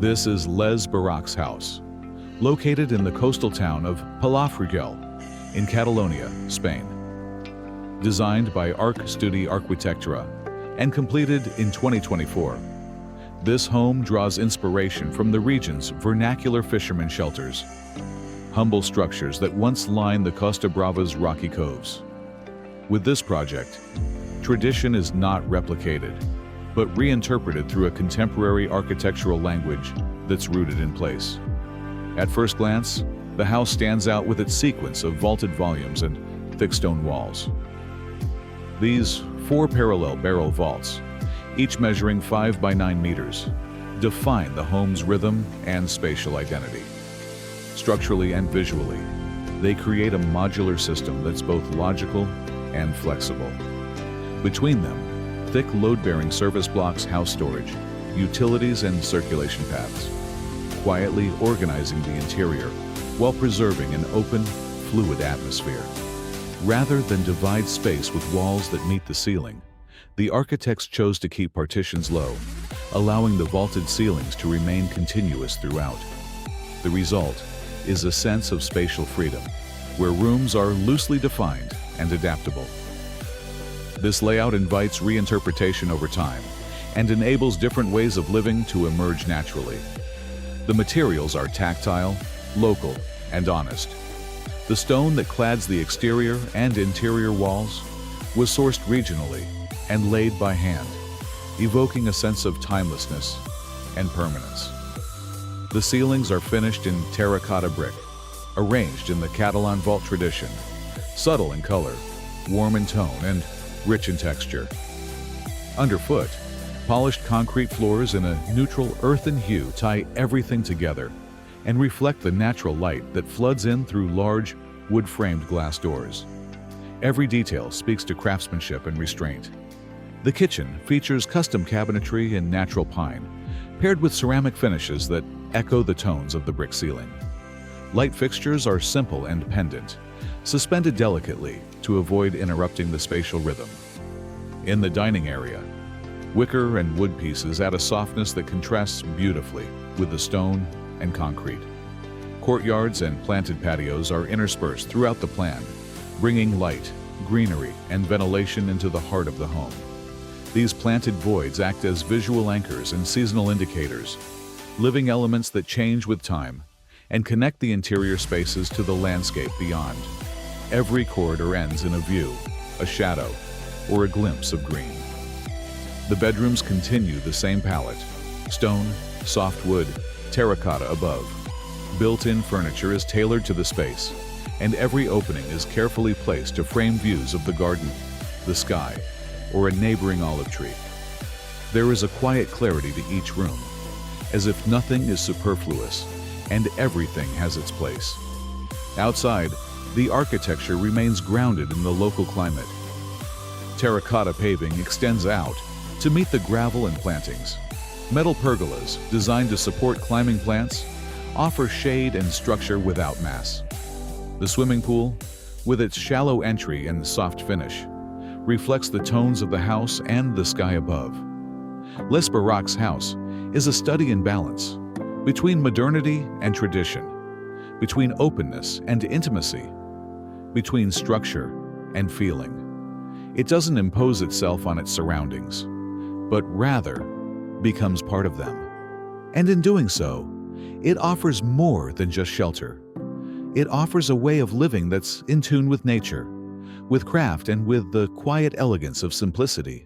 This is Les Barak's house, located in the coastal town of Palafrigel in Catalonia, Spain. Designed by Arc Studi Arquitectura and completed in 2024, this home draws inspiration from the region's vernacular fisherman shelters, humble structures that once lined the Costa Brava's rocky coves. With this project, tradition is not replicated, but reinterpreted through a contemporary architectural language that's rooted in place. At first glance, the house stands out with its sequence of vaulted volumes and thick stone walls. These 4 parallel barrel vaults, each measuring 5 by 9 meters, define the home's rhythm and spatial identity. Structurally and visually, they create a modular system that's both logical and flexible. Between them, thick load-bearing service blocks house storage, utilities, and circulation paths, quietly organizing the interior while preserving an open, fluid atmosphere. Rather than divide space with walls that meet the ceiling, the architects chose to keep partitions low, allowing the vaulted ceilings to remain continuous throughout. The result is a sense of spatial freedom, where rooms are loosely defined and adaptable. This layout invites reinterpretation over time and enables different ways of living to emerge naturally. The materials are tactile, local, and honest. The stone that clads the exterior and interior walls was sourced regionally and laid by hand, evoking a sense of timelessness and permanence. The ceilings are finished in terracotta brick, arranged in the Catalan vault tradition, subtle in color, warm in tone, and rich in texture. Underfoot, polished concrete floors in a neutral earthen hue tie everything together and reflect the natural light that floods in through large, wood-framed glass doors. Every detail speaks to craftsmanship and restraint. The kitchen features custom cabinetry in natural pine, paired with ceramic finishes that echo the tones of the brick ceiling. Light fixtures are simple and pendant, suspended delicately to avoid interrupting the spatial rhythm. In the dining area, wicker and wood pieces add a softness that contrasts beautifully with the stone and concrete. Courtyards and planted patios are interspersed throughout the plan, bringing light, greenery, and ventilation into the heart of the home. These planted voids act as visual anchors and seasonal indicators, living elements that change with time and connect the interior spaces to the landscape beyond. Every corridor ends in a view, a shadow, or a glimpse of green. The bedrooms continue the same palette: stone, soft wood, terracotta above. Built-in furniture is tailored to the space, and every opening is carefully placed to frame views of the garden, the sky, or a neighboring olive tree. There is a quiet clarity to each room, as if nothing is superfluous and everything has its place. Outside, the architecture remains grounded in the local climate. Terracotta paving extends out to meet the gravel and plantings. Metal pergolas, designed to support climbing plants, offer shade and structure without mass. The swimming pool, with its shallow entry and soft finish, reflects the tones of the house and the sky above. Les Barak's house is a study in balance between modernity and tradition, between openness and intimacy, between structure and feeling. It doesn't impose itself on its surroundings, but rather becomes part of them. And in doing so, it offers more than just shelter. It offers a way of living that's in tune with nature, with craft, and with the quiet elegance of simplicity.